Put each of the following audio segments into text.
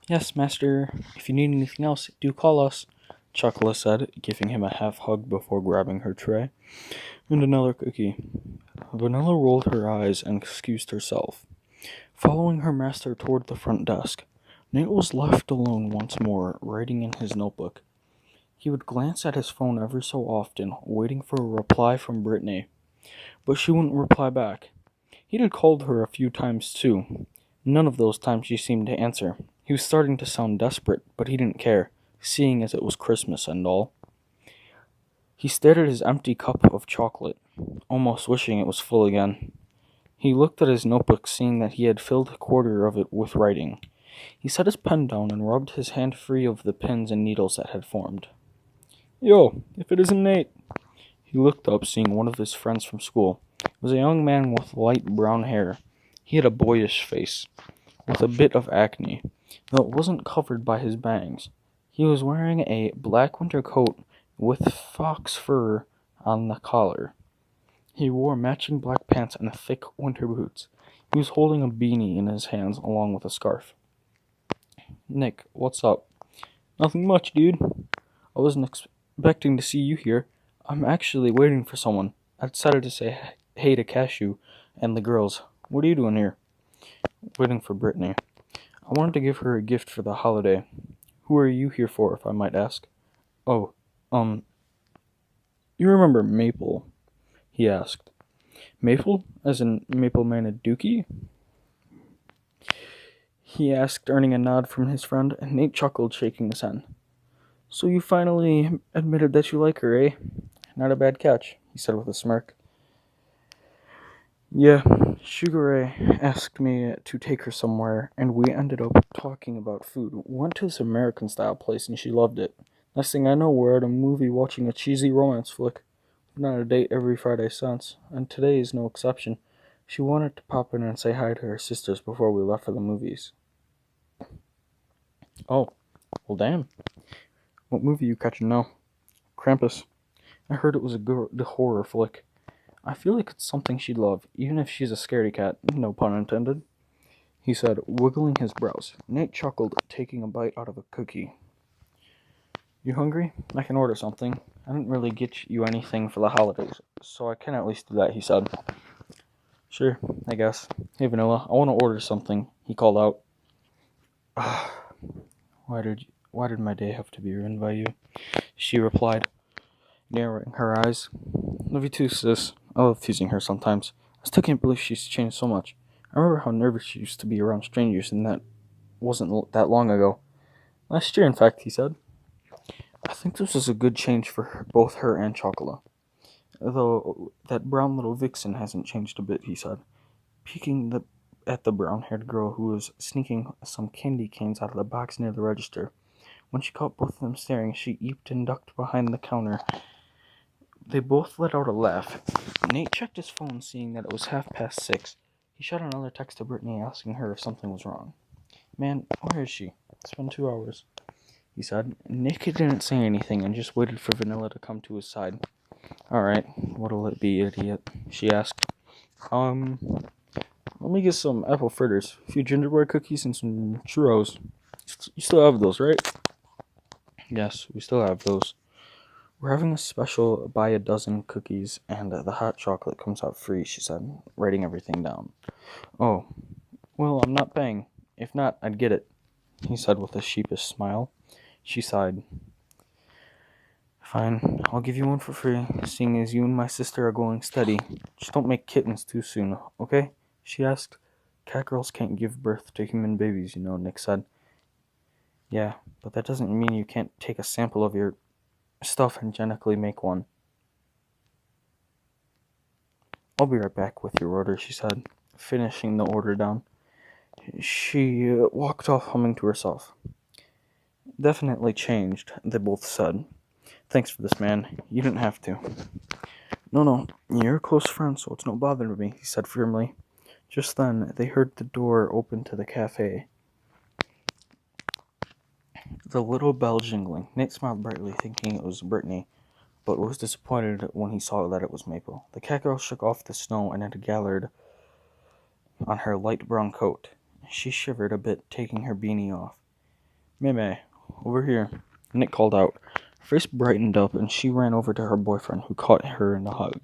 Yes, master. If you need anything else, do call us, Chocolate said, giving him a half hug before grabbing her tray. And another cookie. Vanilla rolled her eyes and excused herself, following her master toward the front desk. Nate was left alone once more, writing in his notebook. He would glance at his phone ever so often, waiting for a reply from Brittany, but she wouldn't reply back. He had called her a few times too. None of those times she seemed to answer. He was starting to sound desperate, but he didn't care, seeing as it was Christmas and all. He stared at his empty cup of chocolate, almost wishing it was full again. He looked at his notebook, seeing that he had filled a quarter of it with writing. He set his pen down and rubbed his hand free of the pins and needles that had formed. Yo, if it isn't Nate. He looked up, seeing one of his friends from school. It was a young man with light brown hair. He had a boyish face, with a bit of acne, though it wasn't covered by his bangs. He was wearing a black winter coat with fox fur on the collar. He wore matching black pants and thick winter boots. He was holding a beanie in his hands along with a scarf. Nick, what's up? Nothing much, dude. I wasn't expecting to see you here. I'm actually waiting for someone. I decided to say hey to Cashew and the girls. What are you doing here? Waiting for Brittany. I wanted to give her a gift for the holiday. Who are you here for, if I might ask? Oh, um, you remember Maple? He asked. Maple? As in Maple Maned Dookie? He asked, earning a nod from his friend, and Nate chuckled, shaking his head. So you finally admitted that you like her, eh? Not a bad catch, he said with a smirk. Yeah, Sugar Ray asked me to take her somewhere, and we ended up talking about food. We went to this American-style place, and she loved it. Next thing I know, we're at a movie watching a cheesy romance flick. We've been on a date every Friday since, and today is no exception. She wanted to pop in and say hi to her sisters before we left for the movies. Oh, well damn. What movie you catching now? Krampus. I heard it was a good horror flick. I feel like it's something she'd love, even if she's a scaredy cat, no pun intended, he said, wiggling his brows. Nate chuckled, taking a bite out of a cookie. You hungry? I can order something. I didn't really get you anything for the holidays, so I can at least do that, he said. Sure, I guess. Hey, Vanilla, I want to order something, he called out. Why did my day have to be ruined by you? She replied, narrowing her eyes. Love you too, sis. I love teasing her sometimes. I still can't believe she's changed so much. I remember how nervous she used to be around strangers, and that wasn't that long ago. Last year, in fact, he said. I think this is a good change for both her and Chocola. Though that brown little vixen hasn't changed a bit, he said, peeking at the brown-haired girl who was sneaking some candy canes out of the box near the register. When she caught both of them staring, she eeped and ducked behind the counter. They both let out a laugh. Nate checked his phone, seeing that it was 6:30. He shot another text to Brittany asking her if something was wrong. Man, where is she? It's been 2 hours, he said. Nick didn't say anything and just waited for Vanilla to come to his side. Alright, what'll it be, idiot? She asked. Let me get some apple fritters, a few gingerbread cookies, and some churros. You still have those, right? Yes, we still have those. We're having a special buy a dozen cookies and the hot chocolate comes out free, she said, writing everything down. Oh, well, I'm not paying. If not, I'd get it, he said with a sheepish smile. She sighed. Fine, I'll give you one for free, seeing as you and my sister are going steady. Just don't make kittens too soon, okay? She asked. Catgirls can't give birth to human babies, you know, Nick said. Yeah, but that doesn't mean you can't take a sample of your stuff and genetically make one. I'll be right back with your order, she said, finishing the order down. She walked off humming to herself. Definitely changed, they both said. Thanks for this, man. You didn't have to. No, you're a close friend, so it's no bother to me, he said firmly. Just then, they heard the door open to the cafe. The little bell jingling. Nate smiled brightly, thinking it was Brittany, but was disappointed when he saw that it was Maple. The cat girl shook off the snow and had gathered on her light brown coat. She shivered a bit, taking her beanie off. May, over here, Nick called out. Her face brightened up, and she ran over to her boyfriend, who caught her in a hug.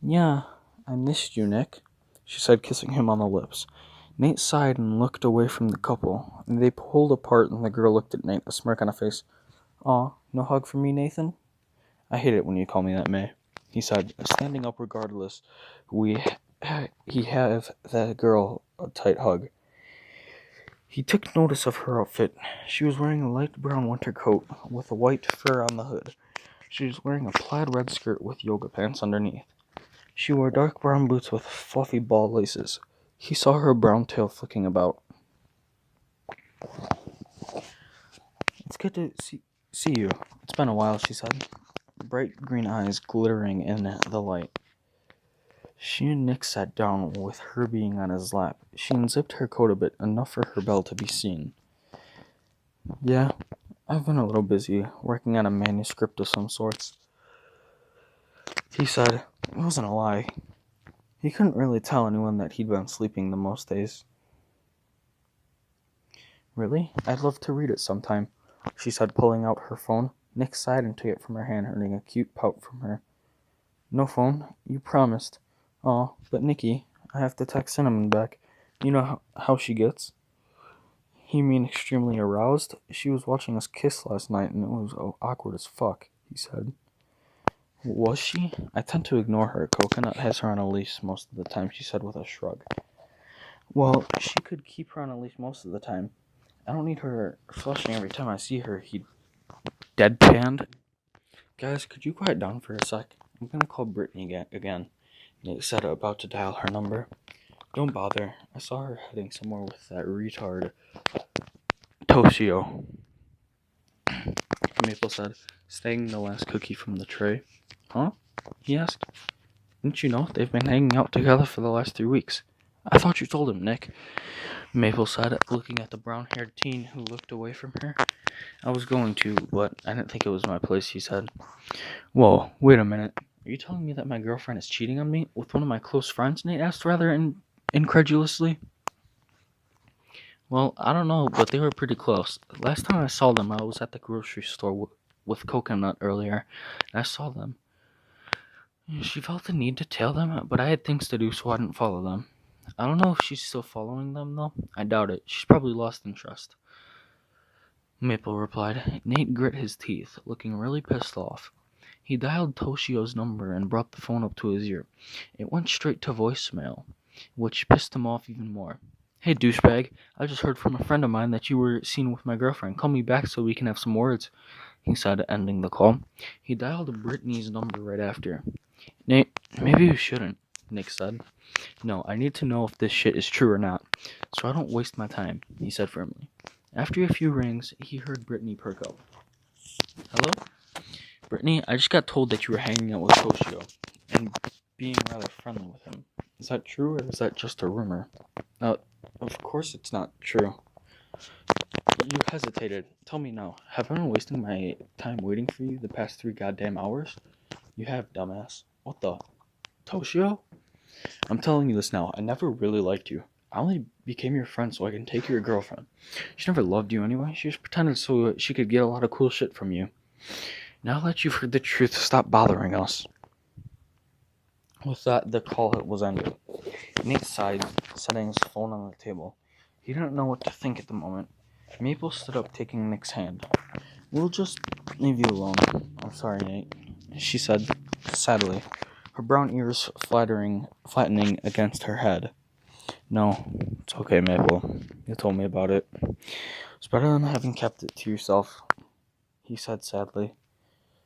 Yeah, I missed you, Nick, she said, kissing him on the lips. Nate sighed and looked away from the couple. They pulled apart, and the girl looked at Nate, a smirk on her face. Aw, no hug for me, Nathan? I hate it when you call me that, May, he said, standing up regardless. He have that girl a tight hug. He took notice of her outfit. She was wearing a light brown winter coat with a white fur on the hood. She was wearing a plaid red skirt with yoga pants underneath. She wore dark brown boots with fluffy ball laces. He saw her brown tail flicking about. It's good to see you. It's been a while, she said, bright green eyes glittering in the light. She and Nick sat down with her being on his lap. She unzipped her coat a bit, enough for her bell to be seen. Yeah, I've been a little busy, working on a manuscript of some sorts, he said. It wasn't a lie. He couldn't really tell anyone that he'd been sleeping the most days. Really? I'd love to read it sometime, she said, pulling out her phone. Nick sighed and took it from her hand, earning a cute pout from her. No phone? You promised. Aw, but Nikki, I have to text Cinnamon back. You know how she gets? You mean extremely aroused? She was watching us kiss last night, and it was awkward as fuck, he said. Was she? I tend to ignore her. Coconut has her on a leash most of the time, she said with a shrug. Well, she could keep her on a leash most of the time. I don't need her flushing every time I see her, he deadpanned. Guys, could you quiet down for a sec? I'm gonna call Brittany again, Nate said, about to dial her number. Don't bother. I saw her heading somewhere with that retard Toshio, Maple said, snagging the last cookie from the tray. Huh? He asked. Didn't you know they've been hanging out together for the last 3 weeks? I thought you told him, Nick, Maple said, looking at the brown-haired teen who looked away from her. I was going to, but I didn't think it was my place, he said. Whoa, wait a minute. Are you telling me that my girlfriend is cheating on me with one of my close friends? Nate asked rather incredulously. Well, I don't know, but they were pretty close. Last time I saw them, I was at the grocery store with Coconut earlier, and I saw them. She felt the need to tell them, but I had things to do, so I didn't follow them. I don't know if she's still following them, though. I doubt it. She's probably lost interest, Maple replied. Nate grit his teeth, looking really pissed off. He dialed Toshio's number and brought the phone up to his ear. It went straight to voicemail, which pissed him off even more. Hey, douchebag, I just heard from a friend of mine that you were seen with my girlfriend. Call me back so we can have some words, he said, ending the call. He dialed Brittany's number right after. Nate, maybe you shouldn't, Nick said. No, I need to know if this shit is true or not, so I don't waste my time, he said firmly. After a few rings, he heard Brittany perk up. Hello? Brittany, I just got told that you were hanging out with Toshio and being rather friendly with him. Is that true, or is that just a rumor? Of course it's not true. You hesitated. Tell me now, have I been wasting my time waiting for you the past 3 goddamn hours? You have, dumbass. What the? Toshio? I'm telling you this now, I never really liked you. I only became your friend so I can take your girlfriend. She never loved you anyway. She just pretended so she could get a lot of cool shit from you. Now that you've heard the truth, stop bothering us. With that, the call was ended. Nate sighed, setting his phone on the table. He didn't know what to think at the moment. Maple stood up, taking Nick's hand. We'll just leave you alone. I'm sorry, Nate, she said sadly, her brown ears flattening against her head. No, it's okay, Maple. You told me about it. It's better than having kept it to yourself, he said sadly.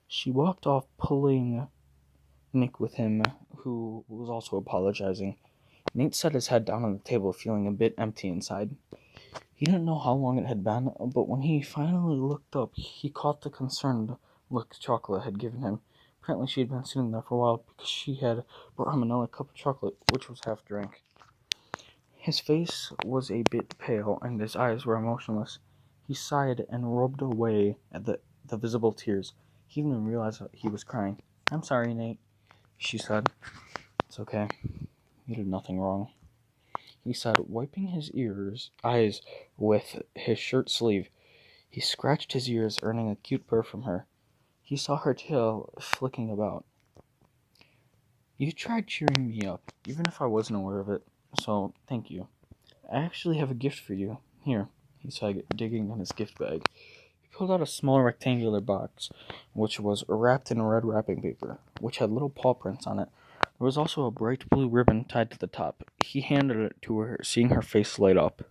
She walked off, pulling Nick with him, who was also apologizing. Nate set his head down on the table, feeling a bit empty inside. He didn't know how long it had been, but when he finally looked up, he caught the concerned look Chocolate had given him. Apparently she had been sitting there for a while because she had brought him another cup of chocolate, which was half drank. His face was a bit pale, and his eyes were emotionless. He sighed and rubbed away at the visible tears. He didn't even realize that he was crying. I'm sorry, Nate, she said. It's okay. You did nothing wrong. he said, wiping his eyes with his shirt sleeve. He scratched his ears, earning a cute purr from her. He saw her tail flicking about. You tried cheering me up, even if I wasn't aware of it, so thank you. I actually have a gift for you. Here, he said, digging in his gift bag. He pulled out a small rectangular box, which was wrapped in red wrapping paper, which had little paw prints on it. There was also a bright blue ribbon tied to the top. He handed it to her, seeing her face light up.